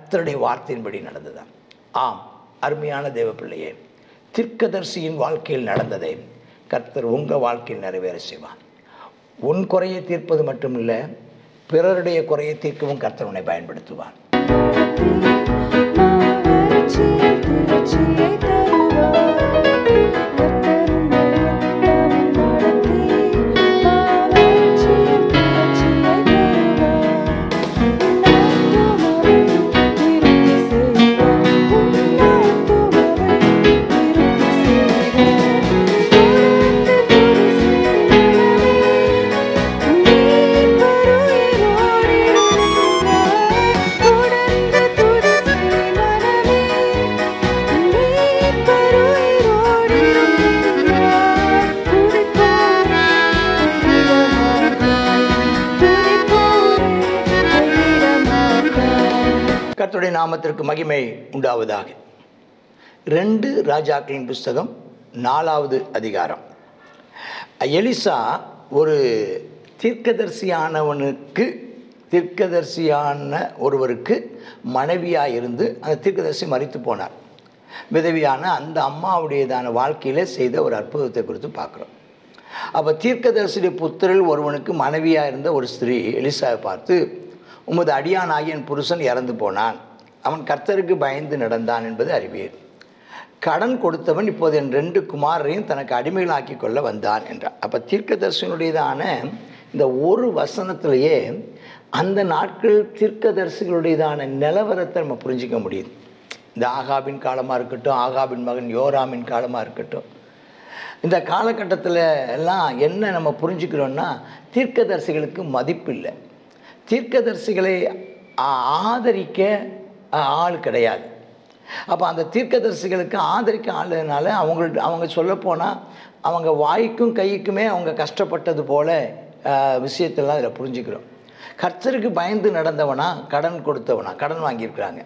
கர்த்தருடைய வார்த்தையின்படி நடந்ததான். ஆம், அருமையான தேவ பிள்ளையே, தீர்க்கதரிசியின் வாழ்க்கையில் நடந்ததை கர்த்தர் உங்கள் வாழ்க்கையில் நிறைவேற செய்வான். உன் குறையை தீர்ப்பது மட்டுமில்லை, பிறருடைய குறையை தீர்க்கவும் கர்த்தர் உன்னை பயன்படுத்துவான். கர்த்தருடைய நாமத்திற்கு மகிமை உண்டாவதாக. 2 ராஜாக்களின் புஸ்தகம் 4வது அதிகாரம். எலிசா ஒரு தீர்க்கதரிசியான ஒருவருக்கு மனைவியாக இருந்து அந்த தீர்க்கதரிசி மரித்து போனார். விதவியான அந்த அம்மாவுடையதான வாழ்க்கையில் செய்த ஒரு அற்புதத்தை குறித்து பார்க்குறோம். அப்போ தீர்க்கதரிசியுடைய புத்திரில் ஒருவனுக்கு மனைவியாக இருந்த ஒரு ஸ்திரீ எலிசாவை பார்த்து, உமது அடியானாகிய என் புருஷன் இறந்து போனான், அவன் கர்த்தருக்கு பயந்து நடந்தான் என்பது அறிவீர். கடன் கொடுத்தவன் இப்போது என் 2 குமாரரையும் தனக்கு அடிமைகளாக்கி கொள்ள வந்தான் என்றான். அப்போ தீர்க்கதரிசனுடையதான இந்த ஒரு வசனத்திலேயே அந்த நாட்கள் தீர்க்கதரிசிகளுடையதான நிலவரத்தை நம்ம புரிஞ்சிக்க முடியுது. இந்த ஆகாபின் காலமாக இருக்கட்டும், ஆகாபின் மகன் யோராமின் காலமாக இருக்கட்டும், இந்த காலகட்டத்தில் எல்லாம் என்ன நம்ம புரிஞ்சுக்கிறோன்னா, தீர்க்கதரிசிகளுக்கு மதிப்பு இல்லை. தீர்க்கதரிசிகளை ஆதரிக்க ஆள் கிடையாது. அப்போ அந்த தீர்க்கதரிசிகளுக்கு ஆதரிக்க ஆளுனால அவங்க சொல்லப்போனால் அவங்க வாய்க்கும் கைக்குமே அவங்க கஷ்டப்பட்டது போல விஷயத்தெல்லாம் இதில் புரிஞ்சுக்கிறோம். கர்த்தருக்கு பயந்து நடந்தவனா, கடன் கொடுத்தவனா, கடன் வாங்கியிருக்கிறாங்க.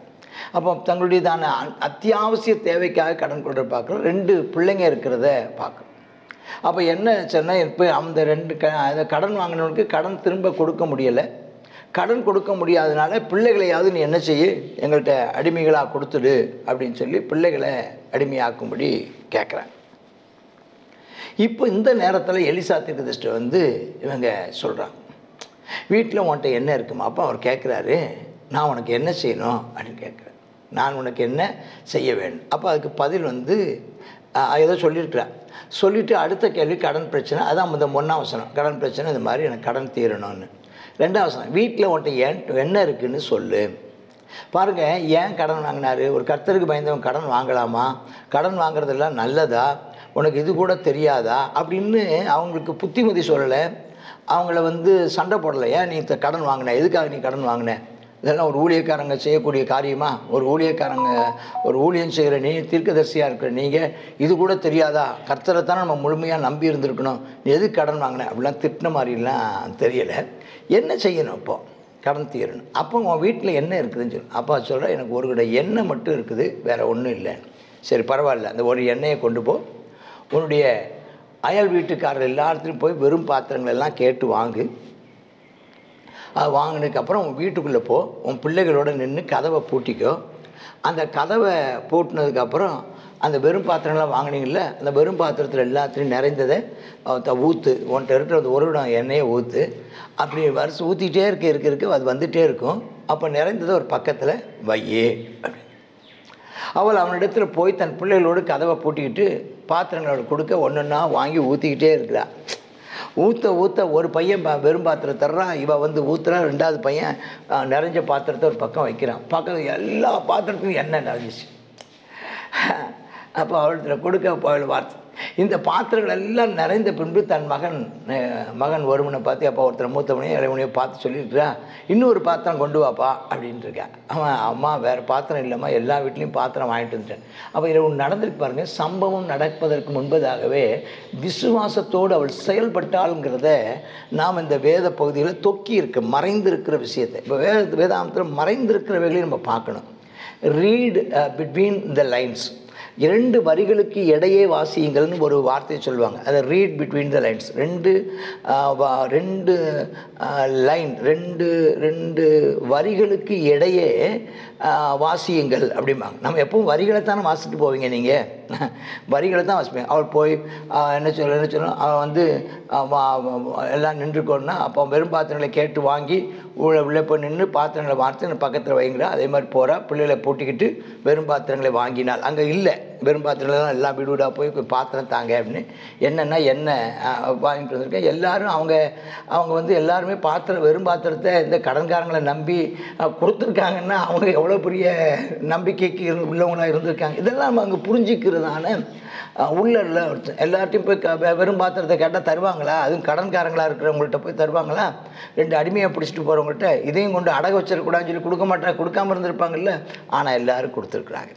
அப்போ தங்களுடையதான அத்தியாவசிய தேவைக்காக கடன் கொடுற பார்க்குறோம். 2 பிள்ளைங்க இருக்கிறத பார்க்குறோம். அப்போ என்ன சொன்னால், இப்போ அந்த 2 கடன் வாங்கினவனுக்கு கடன் திரும்ப கொடுக்க முடியலை. கடன் கொடுக்க முடியாதனால பிள்ளைகளையாவது நீ என்ன செய்ய, எங்கள்கிட்ட அடிமைகளாக கொடுத்துடு அப்படின்னு சொல்லி பிள்ளைகளை அடிமையாக்கும்படி கேட்குறாங்க. இப்போ இந்த நேரத்தில் எலிசா தீர்க்கதரிசி வந்து இவங்க சொல்கிறாங்க, வீட்டில் உன்கிட்ட என்ன இருக்குமா? அப்போ அவர் கேட்குறாரு, நான் உனக்கு என்ன செய்யணும் அப்படின்னு கேட்குறேன். நான் உனக்கு என்ன செய்ய வேண்டும்? அப்போ அதுக்கு பதில் வந்து ஏதோ சொல்லியிருக்கிறேன். சொல்லிவிட்டு அடுத்த கேள்வி கடன் பிரச்சனை. அதான் இந்த 1ஆம் வசனம், கடன் பிரச்சனை, இந்த மாதிரி எனக்கு கடன் தீரணும்னு. 2ஆம் வசனம், வீட்டில் உன்கிட்ட என்ன இருக்குதுன்னு சொல்லு. பாருங்கள், ஏன் கடன் வாங்கினார்? ஒரு கர்த்தருக்கு பயந்தவன் கடன் வாங்கலாமா? கடன் வாங்குறதெல்லாம் நல்லதா? உனக்கு இது கூட தெரியாதா அப்படின்னு அவங்களுக்கு புத்திமதி சொல்லலை. அவங்கள வந்து சண்டை போடலை. ஏன் நீ கடன் வாங்கின, எதுக்காக நீ கடன் வாங்கின? இதெல்லாம் ஒரு ஊழியக்காரங்க செய்யக்கூடிய காரியமா? ஒரு ஊழியம் செய்கிற நீ, தீர்க்கதரிசியாக இருக்கிற நீங்கள் இது கூட தெரியாதா? கர்த்தரை தானே நம்ம முழுமையாக நம்பி இருந்திருக்கணும், நீ எதுக்கு கடன் வாங்கின அப்படிலாம் திட்டின மாதிரிலாம் தெரியலை. என்ன செய்யணும்? இப்போது கடன் தீரணும். அப்போ உன் வீட்டில் என்ன இருக்குதுன்னு சொல்லு. அப்பா சொல்கிறேன், எனக்கு ஒரு கிட்ட எண்ணெய் மட்டும் இருக்குது, வேறு ஒன்றும் இல்லை. சரி, பரவாயில்ல, அந்த ஒரு எண்ணெயை கொண்டு போ, உன்னுடைய அயல் வீட்டுக்காரர் எல்லாத்துலேயும் போய் வெறும் பாத்திரங்கள் எல்லாம் கேட்டு வாங்கு. அது வாங்கினதுக்கப்புறம் உன் வீட்டுக்குள்ளே போ, உன் பிள்ளைகளோடு நின்று கதவை பூட்டிக்கோ. அந்த கதவை பூட்டினதுக்கப்புறம் அந்த வெறும் பாத்திரங்கள்லாம் வாங்கினீங்கள, அந்த வெறும் பாத்திரத்தில் எல்லாத்துலேயும் நிறைந்ததை ஊற்று. உன்கிட்ட இருக்கிற அந்த ஒரு இடம் எண்ணெயை ஊற்று. அப்படி வருஷம் ஊற்றிக்கிட்டே இருக்க அது வந்துகிட்டே இருக்கும். அப்போ நிறைந்ததை ஒரு பக்கத்தில் வையே அப்படி. அவள் அவனிடத்தில் போய் தன் பிள்ளைகளோடு கதவை பூட்டிக்கிட்டு பாத்திரங்களோட கொடுக்க ஒன்றா வாங்கி ஊற்றிக்கிட்டே இருக்கிறாள். ஊற்ற ஒரு பையன் வெறும் பாத்திரம் தர்றான், இவள் வந்து ஊற்றுறா. 2வது பையன் நிறைஞ்ச பாத்திரத்தை ஒரு பக்கம் வைக்கிறான். பக்கத்தில் எல்லா பாத்திரத்துக்கும் எண்ணெய் நிறைஞ்சிச்சு. அப்போ அவள்கிட்ட கொடுக்க போய் வார்த்தை, இந்த பாத்திரங்கள் எல்லாம் நிறைந்த பின்பு தன் மகன் ஒருவனை பார்த்து, அப்போ ஒருத்தர் மூத்தவனையும் இளைவனையும் பார்த்து சொல்லிட்டுறா, இன்னொரு பாத்திரம் கொண்டு வாப்பா அப்படின்ட்டு இருக்கேன். அவன், அம்மா வேறு பாத்திரம் இல்லைம்மா, எல்லா வீட்லேயும் பாத்திரம் வாங்கிட்டு வந்துட்டேன். அப்போ இதில் ஒன்று நடந்திருக்கு பாருங்கள். சம்பவம் நடப்பதற்கு முன்பதாகவே விசுவாசத்தோடு அவள் செயல்பட்டாளுங்கிறத நாம் இந்த வேத பகுதியில் தொக்கி இருக்க மறைந்திருக்கிற விஷயத்தை, இப்போ வேதாந்தத்தில் மறைந்திருக்கிறவைகளையும் நம்ம பார்க்கணும். Read between the lines. 2 வரிகளுக்கு இடையே வாசியுங்கள்னு ஒரு வார்த்தையை சொல்லுவாங்க. அதை read between the lines. 2 line 2 வரிகளுக்கு இடையே வாசியுங்கள் அப்படிம்பாங்க. நம்ம எப்பவும் வரிகளை தானே வாசிட்டு போவீங்க, நீங்கள் வரிகளை தான் வாசிப்பீங்க. அவள் போய் என்ன சொல்லணும், அவன் வந்து எல்லாம் நின்றுக்கோன்னா அப்போ வெறும் பாத்திரங்களை கேட்டு வாங்கி உள்ளே போய் நின்று பாத்திரங்களை வார்த்து பக்கத்தில் வைங்கிற. அதே மாதிரி போகிறா, பிள்ளைகளை பூட்டிக்கிட்டு வெறும் பாத்திரங்களை வாங்கினால் அங்கே இல்லை, வெறும் பாத்திரங்கள்லாம் எல்லாம் வீடு வீடாக போய் பாத்திரம் தாங்க அப்படின்னு என்னென்னா வாங்கிட்டு வந்திருக்கேன். எல்லோரும் அவங்க வந்து எல்லாருமே வெறும் பாத்திரத்தை இந்த கடன்காரங்களை நம்பி கொடுத்துருக்காங்கன்னா அவங்க எவ்வளோ பெரிய நம்பிக்கைக்கு உள்ளவங்களாக இருந்திருக்காங்க. இதெல்லாம் நம்ம அங்கே புரிஞ்சிக்கிறதான உள்ள எல்லார்ட்டையும் போய் வெறும் பாத்திரத்தை கேட்டால் தருவாங்களா? அதுவும் கடன்காரங்களாக இருக்கிறவங்கள்ட்ட போய் தருவாங்களா? 2 அடிமையாக பிடிச்சிட்டு போகிறவங்கள்ட்ட இதையும் கொண்டு அடகு வச்சிடக்கூடாதுன்னு சொல்லி கொடுக்காமல் இருந்திருப்பாங்கல்ல. ஆனால் எல்லோரும் கொடுத்துருக்குறாங்க.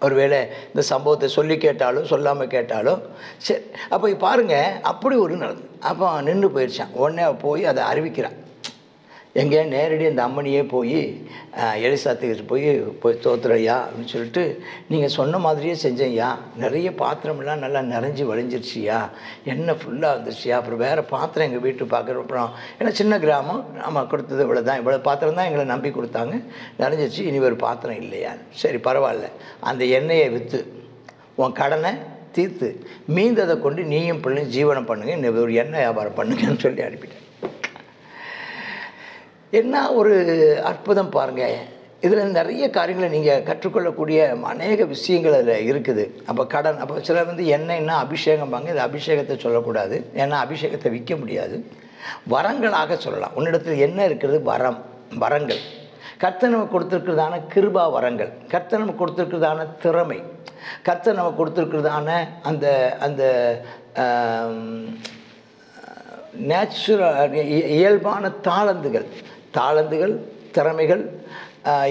ஒருவேளை இந்த சம்பவத்தை சொல்லி கேட்டாலும் சொல்லாமல் கேட்டாலும் சரி. அப்போ பாருங்கள், அப்படி ஒரு நடந்தது. அப்போ நின்று போயிடுச்சான். உடனே போய் அதை அறிவிக்கிறான். எங்கே நேரடி அந்த அம்மனியே போய் எலிசாத்துக்கு போய் தோத்துறையா அப்படின்னு சொல்லிட்டு, நீங்கள் சொன்ன மாதிரியே செஞ்சேன்யா, நிறைய பாத்திரமெல்லாம் நல்லா நிறைஞ்சி வழிஞ்சிருச்சியா, எண்ணெய் ஃபுல்லாக வந்துருச்சியா, அப்புறம் வேறு பாத்திரம் எங்கள் வீட்டு பார்க்குற. அப்புறம் ஏன்னா சின்ன கிராமம், நம்ம கொடுத்தது இவ்வளோ பாத்திரம் தான் எங்களை நம்பி கொடுத்தாங்க, நிறைஞ்சிருச்சு, இனி ஒரு பாத்திரம் இல்லையா? சரி பரவாயில்ல, அந்த எண்ணெயை விற்று உன் கடனை தீர்த்து மீந்ததை கொண்டு நீயும் பிள்ளையும் ஜீவனம் பண்ணுங்க, இன்னும் ஒரு எண்ணெய் வியாபாரம் பண்ணுங்கன்னு சொல்லி அனுப்பிட்டேன். என்ன ஒரு அற்புதம் பாருங்கள். இதில் நிறைய காரியங்களை நீங்கள் கற்றுக்கொள்ளக்கூடிய அநேக விஷயங்கள் அதில் இருக்குது. அப்போ சிலர் வந்து எண்ணெய்னா அபிஷேகம்பாங்க. இது அபிஷேகத்தை சொல்லக்கூடாது, ஏன்னா அபிஷேகத்தை விற்க முடியாது. வரங்களாக சொல்லலாம். உன்னிடத்தில் என்ன இருக்கிறது? வரங்கள். கர்த்தர் நமக்கு கொடுத்துருக்கிறதான கிருபா வரங்கள், கர்த்தர் நமக்கு கொடுத்துருக்கிறதான திறமை, கர்த்தர் நமக்கு கொடுத்துருக்கிறதான அந்த அந்த நேச்சுரல் இயல்பான தாளந்துகள், திறமைகள்,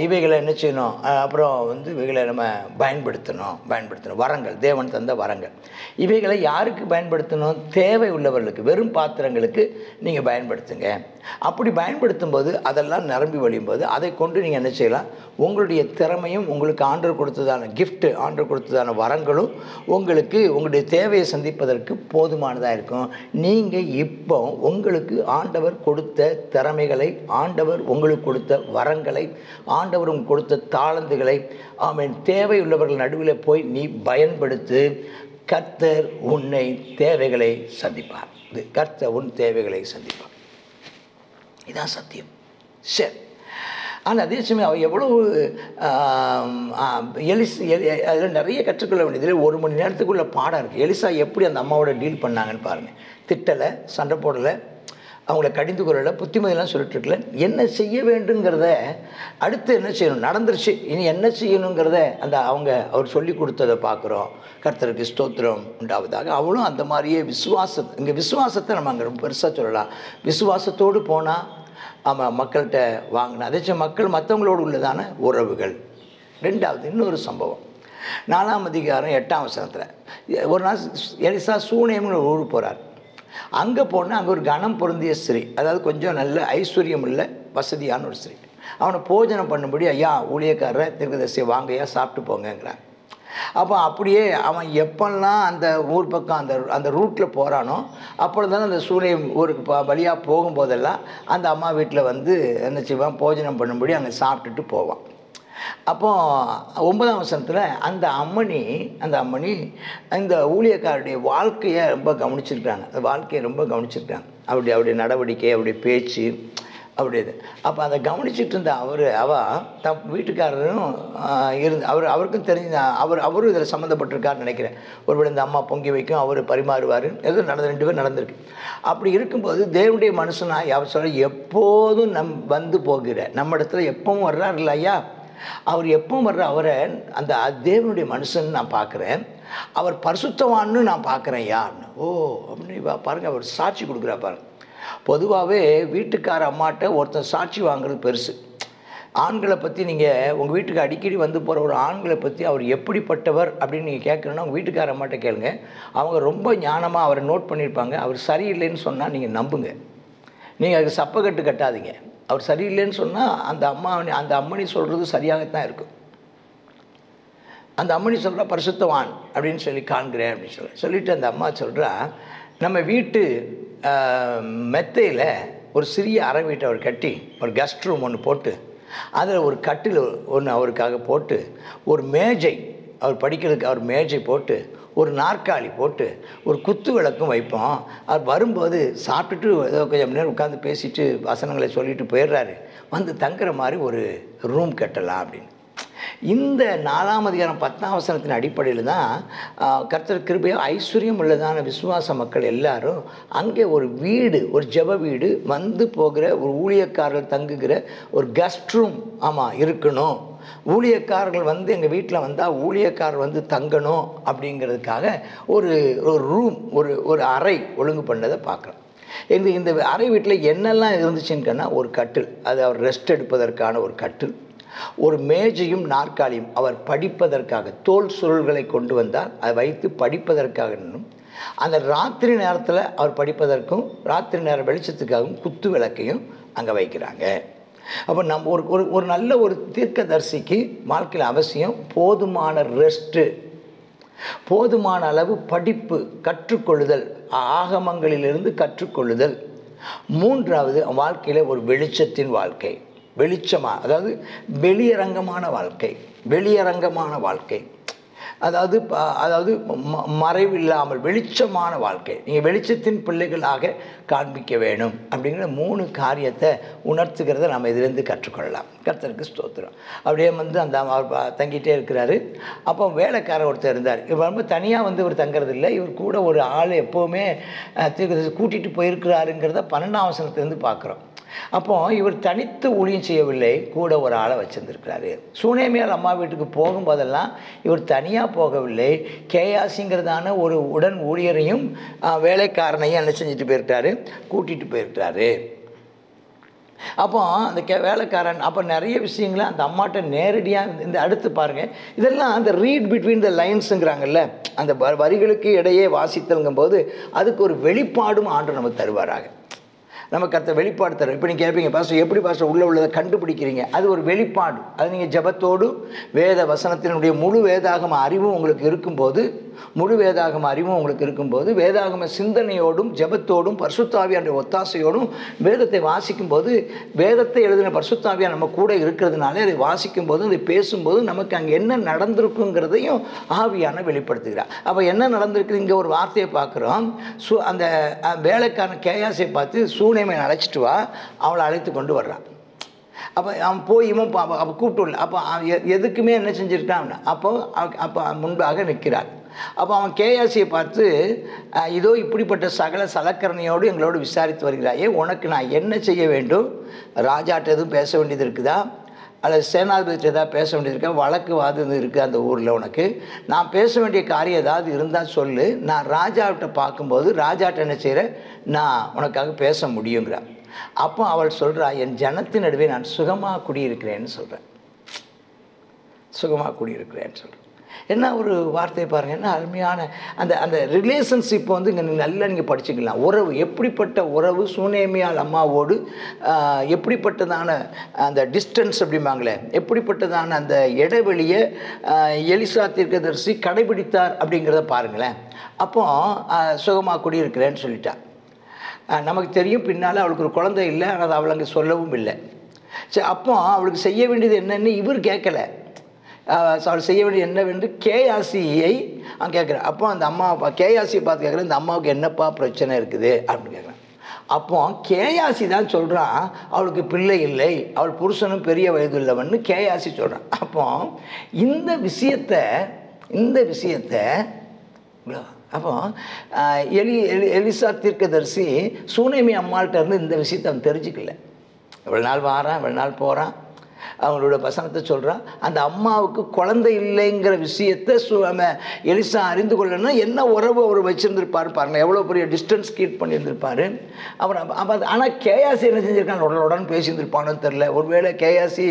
இவைகளை என்ன செய்யணும்? அப்புறம் வந்து இவைகளை நம்ம பயன்படுத்தணும். வரங்கள், தேவன் தந்த வரங்கள். இவைகளை யாருக்கு பயன்படுத்தணும்? தேவை உள்ளவர்களுக்கு, வெறும் பாத்திரங்களுக்கு நீங்கள் பயன்படுத்துங்க. அப்படி பயன்படுத்தும் போது அதெல்லாம் நிரம்பி வழியும்போது அதை கொண்டு நீங்கள் என்ன செய்யலாம்? உங்களுடைய திறமையும் உங்களுக்கு ஆண்டவர் கொடுத்ததான கிஃப்ட்டு, ஆண்டவர் கொடுத்ததான வரங்களும் உங்களுக்கு உங்களுடைய தேவையை சந்திப்பதற்கு போதுமானதாக இருக்கும். நீங்கள் இப்போ உங்களுக்கு ஆண்டவர் கொடுத்த திறமைகளை, ஆண்டவர் உங்களுக்கு கொடுத்த வரங்களை, ஆண்டவர் உங்களுக்கு கொடுத்த தாளந்துகளை தேவையுள்ளவர்கள் நடுவில் போய் நீ பயன்படுத்து. கர்த்தர் உன்னை தேவைகளை சந்திப்பார். கர்த்தர் உன் தேவைகளை சந்திப்பார். இதான் சத்தியம். சரி. ஆனால் அதே சமயம் அவள் எவ்வளவு அதில் நிறைய கற்றுக்கொள்ள வேண்டியதில் 1 மணி நேரத்துக்குள்ள பாடம் இருக்குது. எலிசா எப்படி அந்த அம்மாவோட டீல் பண்ணாங்கன்னு பாருங்கள். திட்டலை, சண்டை போடலை, அவங்கள கடிந்து கொள்ளலை, புத்திமதியெல்லாம் சொல்லிட்டுருக்கல. என்ன செய்ய வேண்டுங்கிறத, அடுத்து என்ன செய்யணும், நடந்துருச்சு, இனி என்ன செய்யணுங்கிறத அவர் சொல்லி கொடுத்ததை பார்க்குறோம். கர்த்தருக்கு ஸ்தோத்திரம் உண்டாவதாக. அவளும் அந்த மாதிரியே இங்கே விசுவாசத்தை நம்ம அங்கே ரொம்ப பெருசாக சொல்லலாம். விசுவாசத்தோடு போனால் மக்கள்கிட்ட வாங்கினா. அதே மக்கள் மற்றவங்களோடு உள்ளதான உறவுகள். 2வது இன்னொரு சம்பவம், 4ஆம் அதிகாரம் 8ஆம் வசனத்தில் ஒரு நாள் எலிசா சூனேம்னு ஒரு ஊருக்கு போகிறார். அங்கே போனால் அங்கே ஒரு கனம் பொருந்திய ஸ்திரீ, அதாவது கொஞ்சம் நல்ல ஐஸ்வர்யம் இல்லை, வசதியான ஒரு ஸ்திரீ. அவனை போஜனம் பண்ணும்படி, ஐயா ஊழியக்காரரை தீர்க்கதரிசியை வாங்கையா சாப்பிட்டு போங்கிறான். அப்போ அப்படியே அவன் எப்பெல்லாம் அந்த ஊர் பக்கம் அந்த ரூட்டில் போகிறானோ அப்பொழுது அந்த சூரியன் ஊருக்கு வழியாக போகும்போதெல்லாம் அந்த அம்மா வீட்டில் வந்து என்ன செய்வான்? போஜனம் பண்ணும்படி அங்கே சாப்பிட்டுட்டு போவான். அப்போது 9ஆம் வசனத்தில் அந்த அம்மணி இந்த ஊழியக்காரருடைய வாழ்க்கையை ரொம்ப கவனிச்சிருக்காங்க. அந்த வாழ்க்கையை ரொம்ப கவனிச்சிருக்காங்க. அவருடைய நடவடிக்கை, அவருடைய பேச்சு, அப்படியது. அப்போ அதை கவனிச்சுட்டு இருந்த தம் வீட்டுக்காரரும் அவருக்கும் தெரிஞ்ச அவரும் இதில் சம்மந்தப்பட்டிருக்காருன்னு நினைக்கிறேன். ஒருவேளை இந்த அம்மா பொங்கி வைக்கும், அவர் பரிமாறுவார், ஏதோ 2 பேர் நடந்திருக்கு. அப்படி இருக்கும்போது தேவனுடைய மனுஷனாக அவர் சொல்ல எப்போதும் வந்து போகிற நம்ம இடத்துல எப்பவும் வர்றார் இல்லையா? அவர் எப்பவும் வர்ற அவரை அந்த தேவனுடைய மனுஷன் நான் பார்க்குறேன், அவர் பரிசுத்தவான்னு நான் பார்க்குறேன். யாருன்னு அப்படின்னு பாருங்கள், அவர் சாட்சி கொடுக்குறா பாருங்க. பொதுவாகவே வீட்டுக்கார அம்மாட்ட ஒருத்தன் சாட்சி வாங்குறது பெருசு. ஆண்களை பற்றி நீங்கள் உங்கள் வீட்டுக்கு அடிக்கடி வந்து போகிற ஒரு ஆண்களை பற்றி அவர் எப்படிப்பட்டவர் அப்படின்னு நீங்கள் கேட்கணுன்னா உங்கள் வீட்டுக்கார அம்மாட்ட கேளுங்க. அவங்க ரொம்ப ஞானமாக அவரை நோட் பண்ணியிருப்பாங்க. அவர் சரியில்லைன்னு சொன்னால் நீங்கள் நம்புங்க, நீங்கள் அதுக்கு சப்பக்கட்டு கட்டாதீங்க. அவர் சரியில்லைன்னு சொன்னால் அந்த அம்மணி சொல்கிறது சரியாகத்தான் இருக்கும். அந்த அம்மணி சொல்கிறா பரிசுத்தவான் அப்படின்னு சொல்லி காண்கிறேன் அப்படின்னு சொல்லிட்டு அந்த அம்மா சொல்கிறா, நம்ம வீட்டு மெத்தையில் ஒரு சிறிய அறை வீட்டை அவர் கட்டி ஒரு கெஸ்ட் ரூம் ஒன்று போட்டு அதில் ஒரு கட்டில் ஒன்று அவருக்காக போட்டு ஒரு மேஜை அவர் படிக்கிறதுக்கு அவர் மேஜை போட்டு ஒரு நாற்காலி போட்டு ஒரு குத்து விளக்கும் வைப்போம். அவர் வரும்போது சாப்பிட்டுட்டு ஏதோ கொஞ்சம் நேரம் உட்காந்து பேசிட்டு வசனங்களை சொல்லிட்டு போயிடுறாரு, வந்து தங்குற மாதிரி ஒரு ரூம் கட்டலாம் அப்படின்னு. இந்த 4ஆம் அதிகாரம் 10ஆம் வசனத்தின் அடிப்படையில் தான் கர்த்தர் கிருபையாக ஐஸ்வர்யம் உள்ளதான விசுவாச மக்கள் எல்லாரும் அங்கே ஒரு வீடு, ஒரு ஜெப வீடு வந்து போகிற ஒரு ஊழியக்காரர்கள் தங்குகிற ஒரு கெஸ்ட் ரூம் இருக்கணும். ஊழியக்காரர்கள் வந்து எங்கள் வீட்டில் வந்தால் ஊழியக்காரர் வந்து தங்கணும் அப்படிங்கிறதுக்காக ஒரு ரூம், ஒரு அறை ஒழுங்கு பண்ணதை பார்க்குறோம். இந்த அறை வீட்டில் என்னெல்லாம் இருந்துச்சுன்னு ஒரு கட்டில், அது அவர் ரெஸ்ட் எடுப்பதற்கான ஒரு கட்டில், ஒரு மேஜையும் நாற்காலியும் அவர் படிப்பதற்காக தோல் சுருள்களை கொண்டு வந்தால் அதை வைத்து படிப்பதற்காக அந்த ராத்திரி நேரத்தில் அவர் படிப்பதற்கும் ராத்திரி நேர வெளிச்சத்துக்காகவும் குத்து விளக்கையும் அங்கே வைக்கிறாங்க. அப்போ நம்ம ஒரு நல்ல ஒரு தீர்க்கதரிசிக்கு வாழ்க்கையில் அவசியம் போதுமான ரெஸ்ட்டு, போதுமான அளவு படிப்பு, கற்றுக்கொள்ளுதல், ஆகமங்களிலிருந்து கற்றுக்கொள்ளுதல். 3வது வாழ்க்கையில் ஒரு வெளிச்சத்தின் வாழ்க்கை, வெளிச்சமாக, அதாவது வெளியரங்கமான வாழ்க்கை, வெளியரங்கமான வாழ்க்கை, அதாவது மறைவில்லாமல் வெளிச்சமான வாழ்க்கை. நீங்கள் வெளிச்சத்தின் பிள்ளைகளாக காண்பிக்க வேணும் அப்படிங்கிற 3 காரியத்தை உணர்த்துகிறத நம்ம இதிலேருந்து கற்றுக்கொள்ளலாம். கர்த்தருக்கு ஸ்தோத்திரம். அப்படியே வந்து அந்த அவர் தங்கிட்டே இருக்கிறாரு. அப்போ வேலைக்காரர் ஒருத்தர் இருந்தார். இவர் ரொம்ப தனியாக வந்து இவர் தங்கிறது இல்லை, இவர் கூட ஒரு ஆள் எப்போவுமே கூட்டிகிட்டு போயிருக்கிறாருங்கிறத 12ஆம் வசனத்திலேருந்து பார்க்குறோம். அப்போ இவர் தனித்து ஊழியம் செய்யவில்லை, கூட ஒரு ஆளை வச்சுருந்துருக்கிறாரு. சூனேமியால் அம்மா வீட்டுக்கு போகும்போதெல்லாம் இவர் தனியாக போகவில்லை, கேயாசிங்கிறதான ஒரு உடன் ஊழியரையும் வேலைக்காரனையும் என்ன செஞ்சுட்டு போயிருக்காரு, கூட்டிகிட்டு போயிருக்கிறாரு. அப்போ அந்த வேலைக்காரன் அப்போ நிறைய விஷயங்களை அந்த அம்மாட்ட நேரடியாக இந்த அடுத்து பாருங்கள், இதெல்லாம் அந்த ரீட் பிட்வீன் த லைன்ஸுங்கிறாங்கல்ல, அந்த வரிகளுக்கு இடையே வாசித்தல்ங்கும் போது அதுக்கு ஒரு வெளிப்பாடும் ஆண்டு நமக்கு தருவாராக. நமக்கு அடுத்த வெளிப்பாடு தரும். இப்போ நீங்கள் கேட்பீங்க, பாஸ்டர் எப்படி பாஸ்டர் உள்ளதை கண்டுபிடிக்கிறீங்க? அது ஒரு வெளிப்பாடு. அது நீங்கள் ஜபத்தோடு வேத வசனத்தினுடைய முழு வேதாகம அறிவும் உங்களுக்கு இருக்கும்போது, முழு வேதாகம அறிவும் உங்களுக்கு இருக்கும்போது, வேதாகம சிந்தனையோடும் ஜபத்தோடும் பரிசுத்தாவியானுடைய ஒத்தாசையோடும் வேதத்தை வாசிக்கும்போது, வேதத்தை எழுதின பரிசுத்தாவியா நம்ம கூட இருக்கிறதுனால அதை வாசிக்கும்போது, அதை பேசும்போது நமக்கு அங்கே என்ன நடந்திருக்குங்கிறதையும் ஆவியான வெளிப்படுத்துகிறார். அப்போ என்ன நடந்திருக்கு? இங்கே ஒரு வார்த்தையை பார்க்குறோம். அந்த வேலைக்கான கேயாசை பார்த்து சூனேமியை அழைச்சிட்டு வா, அவளை அழைத்து கொண்டு வர்றான். அப்போ அவன் போய் இவன் அப்போ கூப்பிட்டு விடல. அப்போ எதுக்குமே என்ன செஞ்சுருக்கான்? அப்போ முன்பாக நிற்கிறார். அப்போ அவன் கேயாசியை பார்த்து, இதோ இப்படிப்பட்ட சகல சலக்கரணையோடு எங்களோடு விசாரித்து வருகிறாயே, உனக்கு நான் என்ன செய்ய வேண்டும்? ராஜாட்ட எதுவும் பேச வேண்டியது இருக்குதா? அல்லது சேனாதிபதி ஏதாவது பேச வேண்டியது இருக்கா? வழக்கு வாதம் இருக்குது அந்த ஊரில், உனக்கு நான் பேச வேண்டிய காரியம் ஏதாவது இருந்தால் சொல்லு, நான் ராஜாவிட்ட பார்க்கும்போது ராஜாட்ட என்ன செய்கிறேன், நான் உனக்காக பேச முடியுங்கிறான். அப்போ அவள் சொல்கிறா, என் ஜனத்தின் நடுவே நான் சுகமாக குடியிருக்கிறேன்னு சொல்கிறேன், சுகமாக குடியிருக்கிறேன்னு சொல்கிறேன். என்ன ஒரு வார்த்தையை பாருங்கள், என்ன அருமையான அந்த ரிலேஷன்ஷிப்பை வந்து இங்கே நல்லா நீங்கள் படிச்சுக்கலாம். உறவு, எப்படிப்பட்ட உறவு சூனேமியால் அம்மாவோடு, எப்படிப்பட்டதான அந்த டிஸ்டன்ஸ் அப்படிம்பாங்களே, எப்படிப்பட்டதான அந்த இடைவெளியை எலிசா தீர்க்கதரிசி கடைபிடித்தார் அப்படிங்கிறத பாருங்களேன். அப்போ சுகமாக குடியிருக்கிறேன்னு சொல்லிட்டா. நமக்கு தெரியும் பின்னால் அவளுக்கு ஒரு குழந்தை இல்லை, ஆனால் அவள் அங்கே சொல்லவும் இல்லை. சரி, அப்போ அவளுக்கு செய்ய வேண்டியது என்னென்னு இவர் கேட்கலை. அவள் செய்ய வேண்டியது என்னவென்று கேயாசியை அவன் கேட்குறான். அப்போ அந்த அம்மா கேயாசியை பார்த்து கேட்குறேன், இந்த அம்மாவுக்கு என்னப்பா பிரச்சனை இருக்குது அப்படின்னு கேட்குறான். அப்போ கேயாசி தான் சொல்கிறான், அவளுக்கு பிள்ளை இல்லை, அவள் புருஷனும் பெரிய வயது உள்ளவன்னு கேயாசி சொல்கிறான். அப்போ இந்த விஷயத்தை அப்போ எலிசா தீர்க்கதரிசி சூனேமி அம்மாள்கிட்ட இருந்து இந்த விஷயத்தை அவன் தெரிஞ்சுக்கல. இவ்வளோ நாள் வாரான், இவ்வளோ நாள் போகிறான், அவங்களோட வசனத்தை சொல்கிறான். அந்த அம்மாவுக்கு குழந்தை இல்லைங்கிற விஷயத்தை எலிசா அறிந்து கொள்ளணும்னா என்ன உறவு அவர் வச்சுருந்துருப்பார் பாருங்கள், எவ்வளோ பெரிய டிஸ்டன்ஸ் கீட் பண்ணியிருந்திருப்பார். அப்புறம் ஆனால் கேயாசி என்ன செஞ்சுருக்கான், உடனுடன் பேசியிருந்திருப்பானு தெரில. ஒருவேளை கேயாசி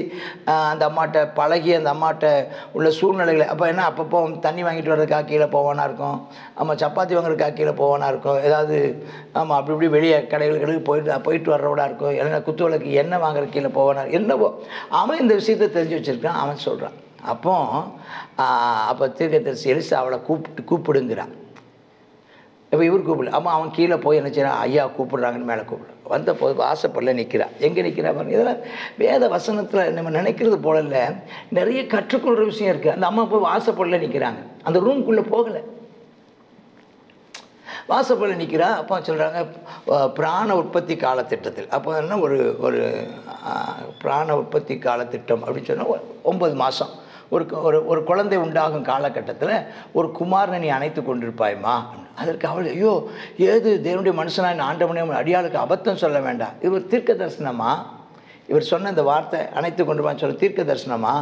அந்த அம்மாட்ட பழகி அந்த அம்மாட்ட உள்ள சூழ்நிலைகளை, அப்போ என்ன அப்பப்போ தண்ணி வாங்கிட்டு வர்றதுக்காக கீழே போவானா இருக்கும், ஆமாம் சப்பாத்தி வாங்குறதுக்காக கீழே போவானா இருக்கும், ஏதாவது ஆமாம் அப்படி இப்படி வெளியே கடைகளுக்கு போயிட்டு வர்றவடா இருக்கும், இல்லைன்னா குத்துவிளக்கு எண்ணெய் வாங்குற கீழே போவானா, என்னவோ அவன் இந்த விஷயத்தை தெரிஞ்சு வச்சுருக்கான். அவன் சொல்கிறான், அப்போ தீர்க்கதரிசி எலிசா அவளை கூப்பிடுங்கிறான். இப்போ இவர் கூப்பிடல. அவன் கீழே போய் என்ன செய்யறான், ஐயா கூப்பிடுறாங்கன்னு மேலே கூப்பிடுறான். வந்த போது வாசப்படல நிற்கிறான். எங்கே நிற்கிறா பாருங்க. இதெல்லாம் வேத வசனத்தில் நம்ம நினைக்கிறது போல இல்லை, நிறைய கற்றுக்கொள்கிற விஷயம் இருக்குது. அந்த அம்மா போய் வாசப்படல நிற்கிறாங்க, அந்த ரூம்குள்ளே போகலை, வாசப்படல நிற்கிறா. அப்போ சொல்கிறாங்க பிராண உற்பத்தி காலத்திட்டத்தில். அப்போ என்ன ஒரு பிராண உற்பத்தி காலத்திட்டம் அப்படின்னு சொன்னால் 9 மாதம் ஒரு குழந்தை உண்டாகும் காலகட்டத்தில் ஒரு குமாரனை நீ அணைத்து கொண்டிருப்பாய்மா. அதற்கு அவள், ஐயோ ஏது தேவனுடைய மனுஷனாக ஆண்டவனே அடியாளுக்கு அபத்தம் சொல்ல வேண்டாம், இவர் தீர்க்க தரிசனமா, இவர் சொன்ன இந்த வார்த்தை அணைத்து கொண்டுவான்னு சொல்ல தீர்க்க தரிசனமா,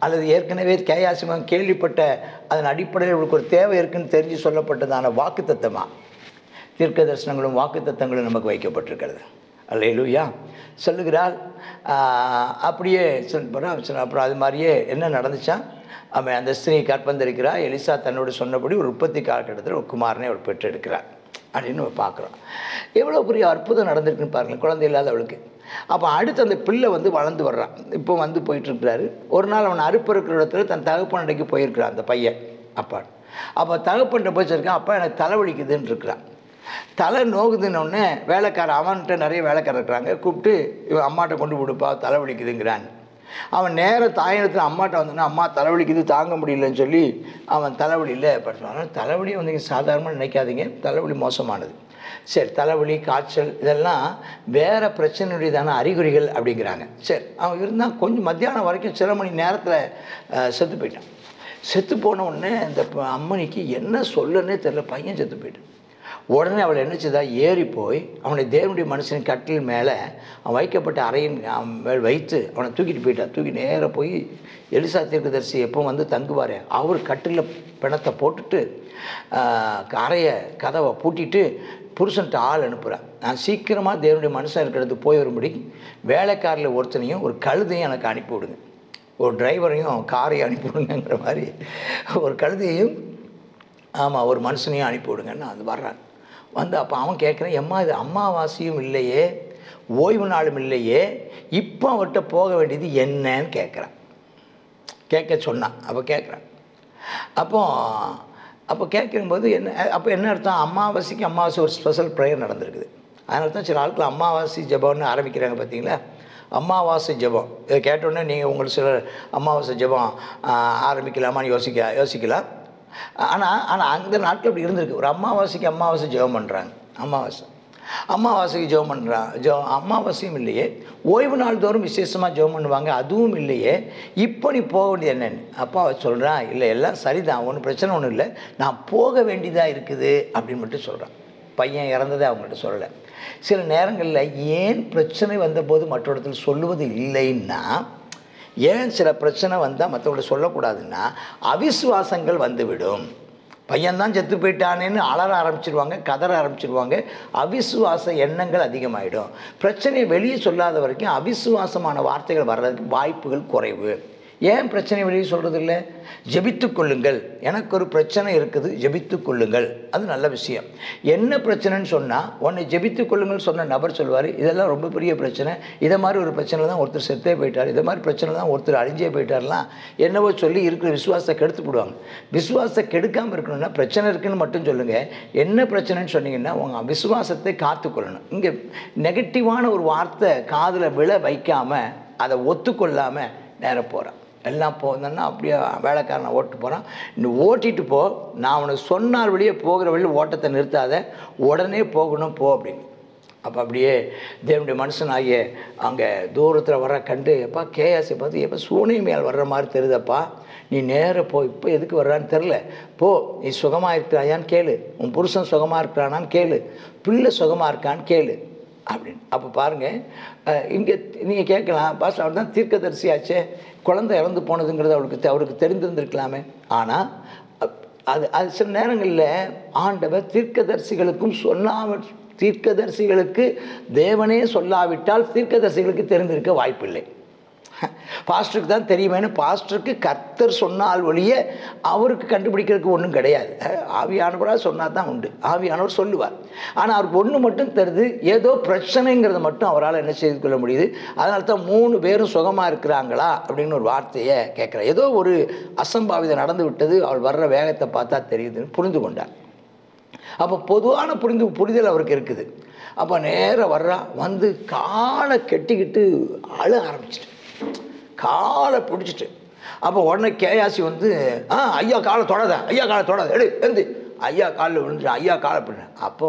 அல்லது ஏற்கனவே கேயாசிமம் கேள்விப்பட்ட அதன் அடிப்படையில் இவருக்கு ஒரு தேவை இருக்குன்னு தெரிஞ்சு சொல்லப்பட்டதான வாக்கு தத்தமா? தீர்க்க தரிசனங்களும் வாக்கு தத்தங்களும் நமக்கு வைக்கப்பட்டிருக்கிறது. அல்லேலூயா. சொல்லுகிறாள். அப்படியே சொல்ல அப்புறம் அது மாதிரியே என்ன நடந்துச்சான், அவன் அந்த ஸ்திரீ கற்பந்தரிக்கிறாள். எலிசா தன்னோடு சொன்னபடி ஒரு உற்பத்தி காலகட்டத்தில் ஒரு குமாரனை அவர் பெற்றெடுக்கிறார் அப்படின்னு நம்ம பார்க்குறோம். எவ்வளோ பெரிய அற்புதம் நடந்திருக்குன்னு பாருங்கள், குழந்தை இல்லாதவளுக்கு. அப்போ அடுத்து அந்த பிள்ளை வளர்ந்து வர்றான். இப்போ போயிட்டுருக்கிறாரு. ஒரு நாள் அவன் அறுப்பறுக்கிற இடத்துல தன் தகப்பனடைக்கு போயிருக்கிறான் அந்த பையன் அப்பா. அப்போ தகப்பன்கிட்ட போயிருக்கான், அப்பா எனக்கு தலைவலிக்குதுன்னு இருக்கிறான். தலை நோகுதுன்னொடனே வேலைக்காரன், அவன்கிட்ட நிறைய வேலைக்காரர் இருக்கிறாங்க, கூப்பிட்டு இவன் அம்மாட்ட கொண்டு கொடுப்பா தலைவலிக்குதுங்கிறான். அவன் நேரம் தாயினத்தில் அம்மாட்ட வந்தோன்னா, அம்மா தலைவலிக்குது தாங்க முடியலன்னு சொல்லி அவன் தலைவலியில் படிச்சுவான். தலைவலி சாதாரணமாக நினைக்காதீங்க, தலைவலி மோசமானது. சரி, தலைவலி காய்ச்சல் இதெல்லாம் வேறு பிரச்சனையுடையதான அறிகுறிகள் அப்படிங்கிறாங்க. சரி, அவன் இருந்தால் கொஞ்சம் மத்தியானம் வரைக்கும் சில மணி நேரத்தில் செத்து போயிட்டான். செத்து போன உடனே இந்த அம்மனிக்கு என்ன சொல்லன்னே தெரியல, பையன் செத்து போயிட்டான். உடனே அவள் என்ன செய்தா, ஏறி போய் அவனை தேவனுடைய மனுஷன் கட்டில் மேலே அவன் வைக்கப்பட்ட அறையின் வைத்து அவனை தூக்கிட்டு போயிட்டான். தூக்கி நேராக போய் எலிசா தீர்க்கதரிசி எப்போ தங்குவார் அவர் கட்டிலில் பிணத்தை போட்டுட்டு அறையை கதவை பூட்டிட்டு புருஷன்ட்ட ஆள் அனுப்புகிறான். நான் சீக்கிரமாக தேவனுடைய மனுஷன் இருக்கிறது போய் வரும்படி வேலைக்காரில் ஒருத்தனையும் ஒரு கழுதையும் எனக்கு அனுப்பிவிடுங்க, ஒரு டிரைவரையும் காரையும் அனுப்பிவிடுங்கிற மாதிரி ஒரு கழுதையும் ஒரு மனுஷனையும் அனுப்பிவிடுங்கன்னு அது வர்றான். அப்போ அவன் கேட்குறான், எம்மா இது அம்மாவாசையும் இல்லையே ஓய்வு நாளும் இல்லையே, இப்போ அவர்கிட்ட போக வேண்டியது என்னன்னு கேட்க சொன்னான். அப்போ கேட்குறான். அப்போ கேட்கும்போது என்ன அர்த்தம், அமாவாசை ஒரு ஸ்பெஷல் ப்ரேயர் நடந்திருக்குது. அதனால தான் சில ஆட்கள் அமாவாசை ஜெபம்னு ஆரம்பிக்கிறாங்க பார்த்தீங்களா. அமாவாசை ஜெபம் இதை கேட்டோடனே நீங்கள் உங்களுக்கு சில அமாவாசை ஜெபம் ஆரம்பிக்கலாமான்னு யோசிக்கலாம். ஆனால் அந்த நாட்கள் அப்படி இருந்திருக்கு. ஒரு அமாவாசை ஜெபம் பண்ணுறாங்க. அமாவாசைக்கு ஜெபம் பண்ணுறான். அமாவாசையும் இல்லையே, ஓய்வு நாள் தோறும் விசேஷமாக ஜெபம் பண்ணுவாங்க, அதுவும் இல்லையே, இப்போ நீ போக வேண்டியது என்னன்னு. அப்பா அவ சொல்கிறான், இல்லை எல்லாம் சரிதான், ஒன்றும் பிரச்சனை ஒன்றும் இல்லை, நான் போக வேண்டியதாக இருக்குது அப்படின்னு மட்டும் சொல்கிறான். பையன் இறந்ததை அவங்கள்ட்ட சொல்லலை. சில நேரங்களில் ஏன் பிரச்சனை வந்தபோது மற்ற இடத்துல சொல்லுவது இல்லைன்னா, ஏன் சில பிரச்சனை வந்தால் மற்றவங்களை சொல்லக்கூடாதுன்னா, அவிசுவாசங்கள் வந்துவிடும். பையன்தான் செத்து போயிட்டானேன்னு அலற ஆரம்பிச்சிருவாங்க, கதற ஆரம்பிச்சிருவாங்க. அவிசுவாச எண்ணங்கள் அதிகமாகிடும். பிரச்சனையை வெளியே சொல்லாத வரைக்கும் அவிசுவாசமான வார்த்தைகள் வர்றதுக்கு வாய்ப்புகள் குறைவு. ஏன் பிரச்சனை வெளியே சொல்கிறது இல்லை? ஜெபித்து கொள்ளுங்கள், எனக்கு ஒரு பிரச்சனை இருக்குது, ஜெபித்து கொள்ளுங்கள், அது நல்ல விஷயம். என்ன பிரச்சனைன்னு சொன்னால் உன்னை ஜெபித்து கொள்ளுங்கள் சொன்ன நபர் சொல்வார், இதெல்லாம் ரொம்ப பெரிய பிரச்சனை, இதை மாதிரி ஒரு பிரச்சனை தான் ஒருத்தர் செத்தே போயிட்டார், இதை மாதிரி பிரச்சனை தான் ஒருத்தர் அழிஞ்சே போயிட்டார்லாம் என்னவோ சொல்லி இருக்கிற விசுவாசத்தை கெடுத்து போடுவாங்க. விசுவாசத்தை கெடுக்காமல் இருக்கணும்னா பிரச்சனை இருக்குன்னு மட்டும் சொல்லுங்கள். என்ன பிரச்சனைன்னு சொன்னீங்கன்னா உங்கள் விசுவாசத்தை காத்துக்கொள்ளணும். இங்கே நெகட்டிவான ஒரு வார்த்தை காதில் விழ வைக்காமல் அதை ஒத்துக்கொள்ளாமல் நேராக போகிறான். எல்லாம் போனோன்னா அப்படியே வேலைக்காரனை ஓட்டு போகிறான். இன்னும் ஓட்டிட்டு போ, நான் அவனுக்கு சொன்னார் வழியே போகிற வழியில் ஓட்டத்தை நிறுத்தாத, உடனே போகணும் போ அப்படின்னு. அப்போ அப்படியே தேவனுடைய மனுஷனாகிய அங்கே தூரத்தில் வர்ற கண்டு, எப்பா கேயாசி பார்த்து, எப்போ சூனை மேல் வர்ற மாதிரி தெரியுதப்பா, நீ நேராக போ, இப்போ எதுக்கு வர்றான்னு தெரில, போ, நீ சுகமாக இருக்கிறாயான்னு கேளு, உன் புருஷன் சுகமாக இருக்கிறானான்னு கேளு, பிள்ளை சுகமாக இருக்கான்னு கேளு அப்படின்னு. அப்போ பாருங்கள், இங்கே நீங்கள் கேட்கலாம், பாஸ் அவர் தான் தீர்க்கதரிசி ஆச்சே, குழந்தை இறந்து போனதுங்கிறது அவருக்கு தெரிந்திருந்திருக்கலாமே. ஆனால் அது சில நேரங்களில் ஆண்டவர் தீர்க்கதரிசிகளுக்கும் தீர்க்கதரிசிகளுக்கு தேவனே சொல்லாவிட்டால் தீர்க்கதரிசிகளுக்கு தெரிந்திருக்க வாய்ப்பில்லை. பாஸ்டருக்கு தான் தெரியுமேனு பாஸ்டருக்கு கர்த்தர் சொன்னால் ஒழிய அவருக்கு கண்டுபிடிக்கிறதுக்கு ஒன்றும் கிடையாது. ஆவியானவராக சொன்னால் தான் உண்டு. ஆவியானவர் சொல்லுவார். ஆனால் அவருக்கு ஒன்று மட்டும் தருது, ஏதோ பிரச்சனைங்கிறத மட்டும் அவரால் என்ன செய்து கொள்ள முடியுது. அதனால தான் 3 பேரும் சுகமாக இருக்கிறாங்களா அப்படின்னு ஒரு வார்த்தையை கேட்குறார். ஏதோ ஒரு அசம்பாவிதம் நடந்து விட்டது, அவள் வர்ற வேகத்தை பார்த்தா தெரியுதுன்னு புரிந்து கொண்டார். அப்போ பொதுவான புரிதல் அவருக்கு இருக்குது. அப்போ நேராக வர்றா, வந்து காலை கெட்டிக்கிட்டு அழ ஆரம்பிச்சிட்டு, காலை பிடிச்சிட்டு. அப்போ உடனே கேயாசி வந்து ஐயா காலை தொடாத, ஐயா காலை தொடாத, எழுந்து ஐயா காலில் விழுந்துட்டு ஐயா காலை பிடின. அப்போ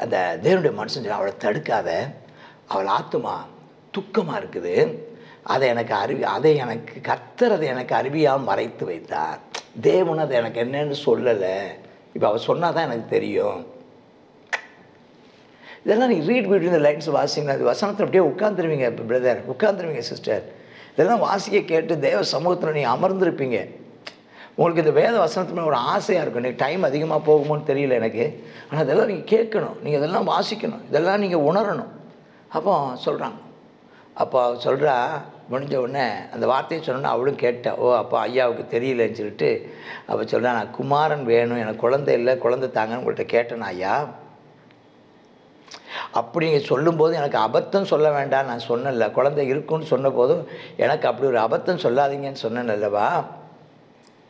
அந்த தேவனுடைய மனுஷன் அவளை தடுக்காத, அவள் ஆத்துமா துக்கமாக இருக்குது, அதை எனக்கு கர்த்தர் அதை எனக்கு அறிவியாமல் மறைத்து வைத்தார். தேவன் அதை எனக்கு என்னன்னு சொல்லலை. இப்போ அவள் சொன்னால் தான் எனக்கு தெரியும். இதெல்லாம் நீங்கள் ரீட் பிட்வீன் தி லைன்ஸ் வாசிங்கன்னா அது வசனத்தில் அப்படியே உட்காந்துருவீங்க. இப்போ பிரதர் உட்காந்துருவீங்க, சிஸ்டர். இதெல்லாம் வாசிக்க கேட்டு தேவ சமூகத்தில் நீங்கள் அமர்ந்திருப்பீங்க. உங்களுக்கு இந்த வேத வசனத்து மேலே ஒரு ஆசையாக இருக்கும். எனக்கு டைம் அதிகமாக போகுமோன்னு தெரியல எனக்கு. ஆனால் இதெல்லாம் நீங்கள் கேட்கணும், நீங்கள் இதெல்லாம் வாசிக்கணும், இதெல்லாம் நீங்கள் உணரணும். அப்போ சொல்கிறாங்க. அப்போ சொல்கிறா, முடிஞ்ச உடனே அந்த வார்த்தையை சொன்னோன்னா அவளும் கேட்டா. ஓ அப்போ ஐயாவுக்கு தெரியலன்னு சொல்லிட்டு அவள் சொல்கிறா, நான் குமாரன் வேணும், எனக்கு குழந்தை இல்லை, குழந்தை தாங்கன்னு உங்கள்கிட்ட கேட்டேன் ஐயா. அப்படி நீங்கள் சொல்லும்போது எனக்கு அபத்தம் சொல்ல வேண்டாம் நான் சொன்னேன்ல, குழந்தை இருக்குன்னு சொன்ன போதும் எனக்கு அப்படி ஒரு அபத்தம் சொல்லாதீங்கன்னு சொன்னேன் அல்லவா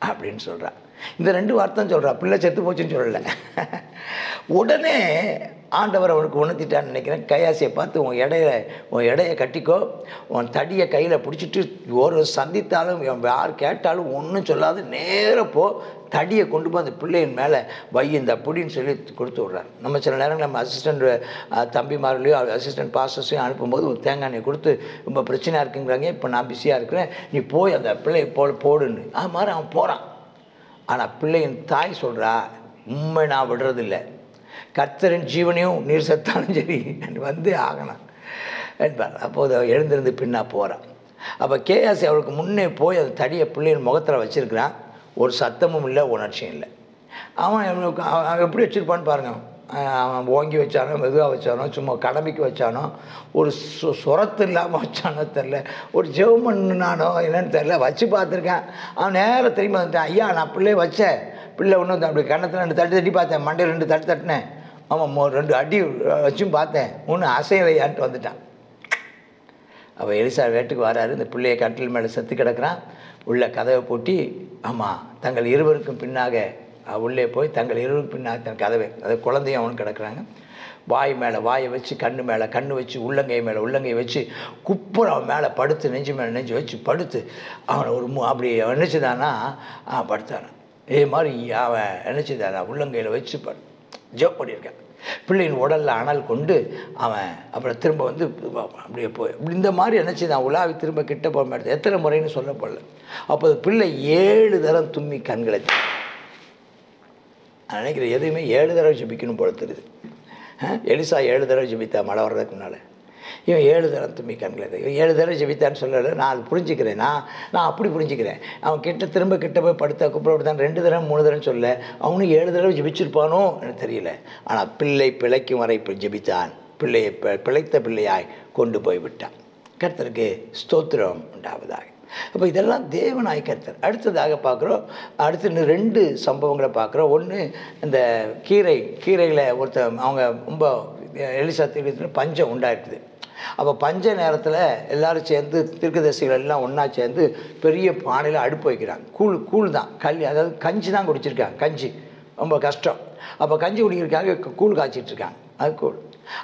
அப்படின்னு சொல்கிறா. இந்த 2 வார்த்தை சொல்கிறா, பிள்ளை செத்து போச்சுன்னு சொல்லலை. உடனே ஆண்டவர் அவனுக்கு உணர்த்திட்டான்னு நினைக்கிறேன். கையாசியை பார்த்து உன் எடையை கட்டிக்கோ, உன் தடியை கையில் பிடிச்சிட்டு ஒரு சந்தித்தாலும் யார் கேட்டாலும் ஒன்றும் சொல்லாது நேராக போ, தடியை கொண்டு போய் அந்த பிள்ளையின் மேலே வை, இந்த அப்படின்னு சொல்லி கொடுத்து விட்றாரு. நம்ம சில நேரங்கள் நம்ம அசிஸ்டண்ட் தம்பிமார்களையோ அசிஸ்டண்ட் பாஸ்டர்ஸையும் அனுப்பும்போது ஒரு தேங்காய் எண்ணெய் கொடுத்து ரொம்ப பிரச்சனையாக இருக்குங்கிறாங்க, இப்போ நான் பிஸியாக இருக்கிறேன், நீ போய் அந்த பிள்ளையை போடுன்னு. அது மாதிரி அவன் போகிறான். ஆனால் பிள்ளையின் தாய் சொல்கிறா, உண்மை நான் விடுறதில்லை, கர்த்தரின் ஜீவனையும் நீர் செத்தாலும் சரி வந்து ஆகணும் என்பார். அப்போது எழுந்திருந்து பின்னா போகிறான். அப்போ கேயாசி அவளுக்கு முன்னே போய் அந்த தடியை பிள்ளையின் முகத்தில் வச்சுருக்கிறான். ஒரு சத்தமும் இல்லை, உணர்ச்சியும் இல்லை. அவன் எப்படி வச்சுருப்பான்னு பாருங்கள். அவன் ஓங்கி வச்சானோ, மெதுவாக வச்சானோ, சும்மா கடமைக்கு வச்சானோ, ஒரு சுரத்து இல்லாமல் வச்சானோ தெரில, ஒரு ஜெபம் பண்ணினானோ என்னன்னு தெரில, வச்சு பார்த்துருக்கேன். அவன் நேரம் திரும்பி வந்துட்டான். ஐயா நான் பிள்ளைய வச்சேன், பிள்ளை ஒன்று அப்படி கன்னத்தில் 2 தட்டி பார்த்தேன், மண்டையில் 2 தட்டு தட்டினேன், ஆமாம் 2 அடி வச்சும் பார்த்தேன், ஒன்றும் அசையலையான்ட்டு வந்துட்டான். அவள் எலிசா வீட்டுக்கு வராரு. இந்த பிள்ளையை கட்டில் மேலே செத்து கிடக்கிறான். உள்ள கதவை பூட்டி, ஆமாம் தங்கள் இருவருக்கும் பின்னாக உள்ளே போய் தங்கள் இருவருக்கும் பின்னாக தன் கதவை, அதை குழந்தையும் அவனும் கிடக்கிறாங்க. வாய் மேலே வாயை வச்சு, கண்ணு மேலே கண்ணு வச்சு, உள்ளங்கை மேலே உள்ளங்கை வச்சு, குப்புற அவன் மேலே படுத்து, நெஞ்சு மேலே நெஞ்சு வச்சு படுத்து அவனை ஒரு அப்படி நினச்சிதானா படுத்தானா. இதே மாதிரி அவன் நினச்சிதானா உள்ளங்கையில் வச்சு ஜோப் பண்ணியிருக்கான். பிள்ளையின் உடலில் அனல் கொண்டு அவன் அப்புறம் திரும்ப வந்து அப்படியே போய் இந்த மாதிரி நினச்சிதான் உலாவி திரும்ப கிட்ட போக மாட்டேன். எத்தனை முறைன்னு சொல்ல போடல. அப்போ பிள்ளை 7 தரம் தும்மி கண்களை, நான் நினைக்கிறேன் எதுவுமே 7 தடவை ஜெபிக்கணும் போல தெரியுது. எலிசா 7 தடவை ஜெபித்தா மழை வர்றதுக்கு முன்னால். இவன் 7 தரம் தும்மி கண்களை, இவன் 7 தடவை ஜெபித்தான்னு சொல்லலை. நான் அது புரிஞ்சுக்கிறேன். நான் அப்படி புரிஞ்சுக்கிறேன். அவன் திரும்ப கிட்ட போய் படுத்தா கூப்பிடப்படுத்தான் 2 தடவை 3 தடவை சொல்ல, அவனும் 7 தடவை ஜெபிச்சிருப்பானோ எனக்கு தெரியல. ஆனால் பிள்ளை பிழைக்கும் வரை ஜெபித்தான். பிள்ளையை பிழைத்த பிள்ளையாய் கொண்டு போய் விட்டான். கர்த்தருக்கு ஸ்தோத்திரம் உண்டாவதாக. அப்போ இதெல்லாம் தேவனாய் கர்த்தர். அடுத்ததாக பார்க்குறோம். அடுத்து இன்னும் 2 சம்பவங்களை பார்க்குறோம். ஒன்று இந்த கீரையில் அவங்க ரொம்ப எலிசா தீர்க்கதரிசியில் பஞ்சம் உண்டாயிருக்குது. அப்போ பஞ்ச நேரத்தில் எல்லோரும் சேர்ந்து தீர்க்கதரிசிகள் எல்லாம் ஒன்றா சேர்ந்து பெரிய பானையில் அடுப்பு வைக்கிறாங்க. கூழ் தான், அதாவது கஞ்சி தான் குடிச்சிருக்காங்க. கஞ்சி ரொம்ப கஷ்டம். அப்போ கஞ்சி குடிக்கிறதுக்காக கூழ் காய்ச்சிட்ருக்காங்க. அது கூழ்.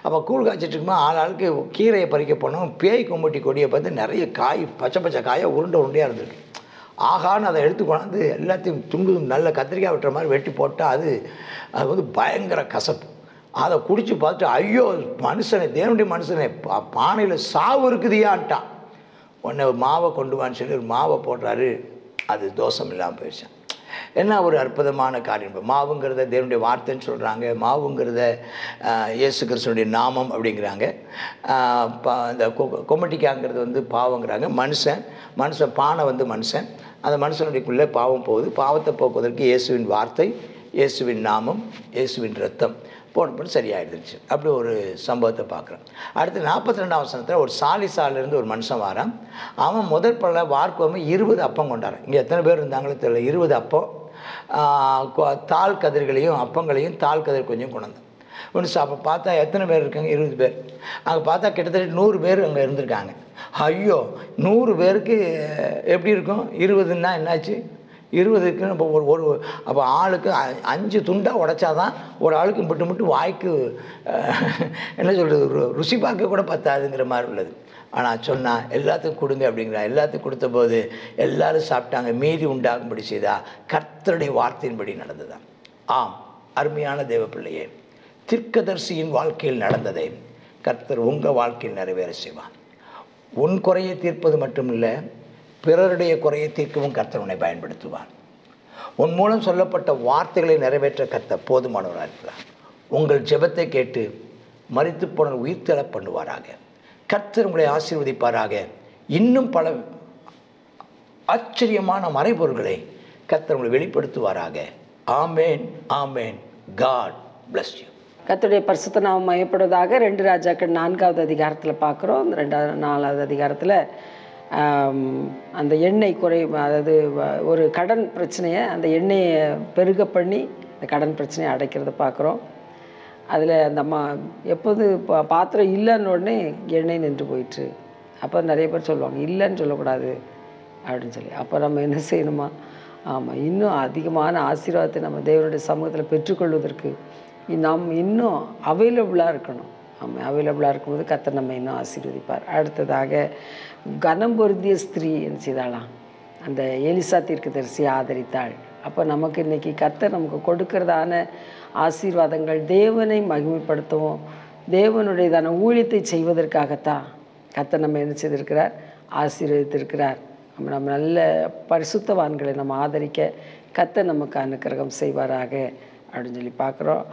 அப்போ கூழ் காய்ச்சிட்ருக்கும்போது ஆளுக்கு கீரையை பறிக்க போனோம். பேய் கொம்பட்டி கொடியை பார்த்து நிறைய காய், பச்சை காயாக உருண்டையாக இருந்திருக்கு. ஆகான்னு அதை எடுத்து கொண்டாந்து எல்லாத்தையும் துண்டு நல்ல கத்திரிக்காய் வெட்டுற மாதிரி வெட்டி போட்டால் அது வந்து பயங்கர கசப்பு. அதை குடித்து பார்த்துட்டு, ஐயோ மனுஷனை, தேவனுடைய மனுஷனை, பானையில் சாவு இருக்குதியான்ட்டான். உடனே மாவை கொண்டு வான்னு சொல்லி ஒரு மாவை போடுறாரு. அது தோஷம் இல்லாமல் போயிடுச்சான். என்ன ஒரு அற்புதமான காரியம். இப்போ மாவுங்கிறத தேவனுடைய வார்த்தைன்னு சொல்கிறாங்க. மாவுங்கிறத இயேசு கிறிஸ்துனுடைய நாமம் அப்படிங்கிறாங்க. இந்த கொமட்டிக்காங்கிறது வந்து பாவங்கிறாங்க. மனுஷன் பானை வந்து மனுஷன், அந்த மனுஷனுடையக்குள்ளே பாவம் போகுது. பாவத்தை போக்குவதற்கு இயேசுவின் வார்த்தை, இயேசுவின் நாமம், இயேசுவின் ரத்தம் போனப்போ சரியாயிடுச்சு. அப்படி ஒரு சம்பவத்தை பார்க்குறோம். அடுத்து 42ஆம் வசனத்தில் ஒரு சாலிசாலிருந்து ஒரு மனுஷன் வாரான். அவன் முதல் பல வார்க்கோம 20 அப்பம் கொண்டாரான். இங்கே எத்தனை பேர் இருந்தாங்களோ தெரியல. 20 அப்பம், தாள் கதிர்களையும் அப்பங்களையும் தாள் கதிர் கொஞ்சம் கொண்டு வந்தான். ஒன்று அப்போ பார்த்தா எத்தனை பேர் இருக்காங்க? 20 பேர். அங்கே பார்த்தா கிட்டத்தட்ட 100 பேர் அங்கே இருந்திருக்காங்க. ஐயோ, 100 பேருக்கு எப்படி இருக்கும்? 20ன்னா என்னாச்சு? 20க்கு இப்போ ஒரு அப்போ ஆளுக்கு 5 துண்டாக உடைச்சாதான் ஒரு ஆளுக்கு மட்டும் வாய்க்கு என்ன சொல்கிறது, ருசி பார்க்க கூட பத்தாதுங்கிற மாதிரி உள்ளது. ஆனால் சொன்னால் எல்லாத்துக்கும் கொடுங்க அப்படிங்கிறா. எல்லாத்துக்கும் கொடுத்த போது எல்லோரும் சாப்பிட்டாங்க. மீதி உண்டாகும்படி செய்தா கர்த்தருடைய வார்த்தையின்படி நடந்ததா. ஆம், அருமையான தேவ பிள்ளையே, தீர்க்கதரிசியின் வாழ்க்கையில் நடந்ததை கர்த்தர் உங்கள் வாழ்க்கையில் நிறைவேற செய்வான். உன் குறையை தீர்ப்பது மட்டுமில்லை, பிறருடைய குறையை தீர்க்கவும் கர்த்தர் உன்னை பயன்படுத்துவான். உன் மூலம் சொல்லப்பட்ட வார்த்தைகளை நிறைவேற்ற கர்த்தர் போதுமானவராக இருக்கிறார். உங்கள் ஜெபத்தை கேட்டு மரித்து போன உயிர்த்தெழ பண்ணுவாராக. கர்த்தர் உங்களை ஆசீர்வதிப்பாராக. இன்னும் பல ஆச்சரியமான மறைபொருள்களை கர்த்தர் உங்களை வெளிப்படுத்துவாராக. ஆமேன், ஆமேன். God bless you. கர்த்தருடைய பரிசுத்த நாமம் மகிமைப்படுவதாக. 2 ராஜாக்கள் 4வது அதிகாரத்தில் பார்க்குறோம். அந்த 4வது அதிகாரத்தில் அந்த எண்ணெய் அதாவது ஒரு கடன் பிரச்சனையை, அந்த எண்ணெயை பெருக பண்ணி அந்த கடன் பிரச்சனையை அடைக்கிறத பார்க்குறோம். அதில் அந்த எப்போது பாத்திரம் இல்லைன்னு உடனே எண்ணெய் நின்று போயிட்டு. அப்போ நிறைய பேர் சொல்லுவாங்க, இல்லைன்னு சொல்லக்கூடாது அப்படின்னு சொல்லி. அப்போ நம்ம என்ன செய்யணுமா? ஆமாம், இன்னும் அதிகமான ஆசீர்வாதத்தை நம்ம தேவனுடைய சமூகத்தில் பெற்றுக்கொள்வதற்கு நாம் இன்னும் அவைலபிளாக இருக்கணும். ஆமாம், அவைலபிளாக இருக்கும்போது கர்த்தர் நம்ம இன்னும் ஆசீர்வதிப்பார். அடுத்ததாக கனம் பொருந்திய ஸ்திரீ என்ன செய்தாலாம்? அந்த எலிசா தீர்க்கதரிசியை ஆதரித்தாள். அப்போ நமக்கு இன்றைக்கி கர்த்தர் நமக்கு கொடுக்கறதான ஆசீர்வாதங்கள் தேவனை மகிமைப்படுத்தவும் தேவனுடையதான ஊழியத்தை செய்வதற்காகத்தான் கர்த்தர் நம்ம என்ன செய்திருக்கிறார்? ஆசீர்வதித்திருக்கிறார். நம்ம நல்ல பரிசுத்தவான்களை நம்ம ஆதரிக்க கர்த்தர் நமக்கு அனுக்கிரகம் செய்வாராக அப்படின்னு சொல்லி பார்க்குறோம்.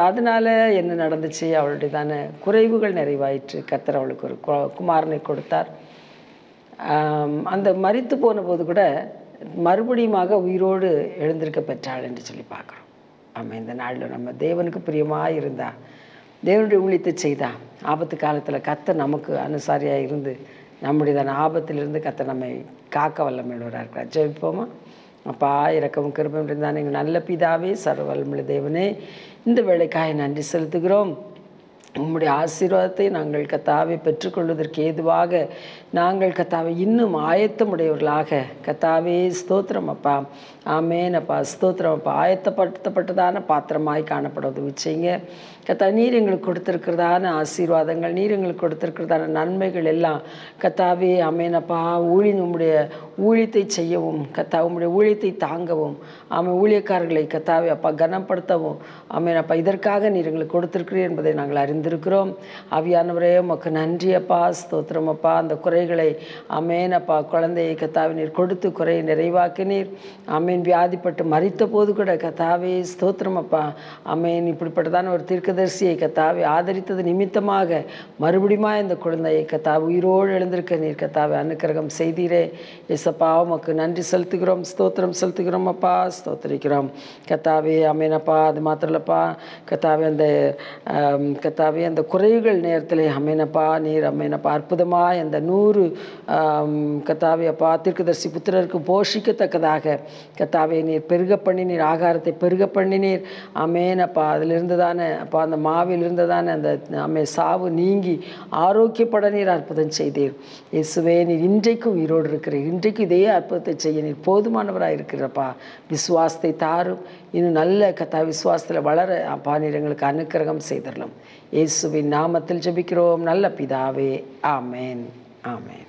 அதனால் என்ன நடந்துச்சு? அவளுடையதான குறைவுகள் நிறைவாயிற்று. கர்த்தர் அவளுக்கு ஒரு குமாரனை கொடுத்தார். அந்த மரித்து போன போது கூட மறுபடியுமாக உயிரோடு எழுந்திருக்க பெற்றாள் என்று சொல்லி பார்க்குறோம். ஆமாம், இந்த நாளில் நம்ம தேவனுக்கு பிரியமாக இருந்தா, தேவனுடைய ஊழியத்தை செய்தா, ஆபத்து காலத்தில் கர்த்தர் நமக்கு அனுசாரியாக இருந்து நம்முடையதான ஆபத்திலிருந்து கர்த்தர் நம்மை காக்க வல்லமையுள்ளவராக இருக்கிறார். ஜெபிப்போமா? அப்பா, இரக்கமும் கிருபையும் இருந்தால் எங்கள் நல்ல பிதாவே, சர்வ வல்லமையுள்ள தேவனே, இந்த வேளைக்காக நன்றி செலுத்துகிறோம். உம்முடைய ஆசீர்வாதத்தை நாங்கள் கர்த்தாவை பெற்றுக்கொள்வதற்கு ஏதுவாக நாங்கள் கர்த்தாவை இன்னும் ஆயத்தமுடையவர்களாக கர்த்தாவே ஸ்தோத்திரம் அப்பா. ஆமேன் அப்பா, ஸ்தோத்திரம் அப்பா. ஆயத்தப்படுத்தப்பட்டதான பாத்திரமாய் காணப்படுவது வச்சிங்க கர்த்தா. நீர் எங்களுக்கு கொடுத்திருக்கிறதான ஆசீர்வாதங்கள், நீர் எங்களுக்கு கொடுத்திருக்கிறதான நன்மைகள் எல்லாம் கர்த்தாவே ஆமேன் அப்பா, உம்முடைய ஊழியத்தை செய்யவும் கர்த்தா, உம்முடைய ஊழியத்தை தாங்கவும் ஆமாம், ஊழியக்காரர்களை கர்த்தாவே அப்பா கனப்படுத்தவும் ஆமேன் அப்பா, இதற்காக நீர் எங்களுக்கு கொடுத்திருக்கிறீர் என்பதை நாங்கள் அறிந்திருக்கிறோம். ஆவியானவரே, உமக்கு நன்றி அப்பா, ஸ்தோத்திரம் அப்பா. அந்த குறைகளை ஆமேன் அப்பா, குழந்தையை கர்த்தாவே நீர் கொடுத்து குறையை நிறைவாக்கினீர். ஆமேன், வியாதிப்பட்டு மரித்த போது கூட கர்த்தாவே ஸ்தோத்திரம் அப்பா. ஆமேன், இப்படிப்பட்டதான ஒரு தீர்க்கதரிசியை கர்த்தாவே ஆதரித்தது நிமித்தமாக மறுபடியும் இந்த குழந்தையை கர்த்தாவே உயிரோடு எழுந்திருக்க நீர் கர்த்தாவே அனுக்கிரகம் செய்தீரே. இயேசப்பா, உமக்கு நன்றி செலுத்துகிறோம், ஸ்தோத்திரம் செலுத்துகிறோம் அப்பா, ஸ்தோத்திரிக்கிறோம் கர்த்தாவே. ஆமேன் அப்பா, அது மாத்திரம் இல்லப்பா கர்த்தாவே, அந்த கர்த்தாவே அந்த குறைவுகள் நேரத்தில் அமேனப்பா நீர் அமேனப்பா அற்புதமாக அந்த 100 கர்த்தாவே அப்பா தீர்க்கதரிசி புத்திரருக்கு போஷிக்கத்தக்கதாக கர்த்தாவே நீர் பெருக பண்ணினீர், ஆகாரத்தை பெருக பண்ணினீர். அமேனப்பா, அதில் இருந்ததானே அப்பா அந்த மாவில் இருந்ததானே அந்த சாவு நீங்கி ஆரோக்கியப்பட நீர் அற்புதம் செய்தீர். இயேசுவே, நீர் இன்றைக்கும் உயிரோடு இருக்கிறீர். இன்றைக்கும் இதே அற்புதத்தை செய்ய நீர் போதுமானவராக இருக்கிறப்பா. விசுவாசத்தை தாரும். இன்னும் நல்ல கர்த்தா விசுவாசத்தில் வளர அப்பா நீர் எங்களுக்கு அனுக்கிரகம் செய்தரலாம். இயேசுவின் நாமத்தில் ஜெபிக்கிறோம் நல்ல பிதாவே. ஆமேன், ஆமேன்.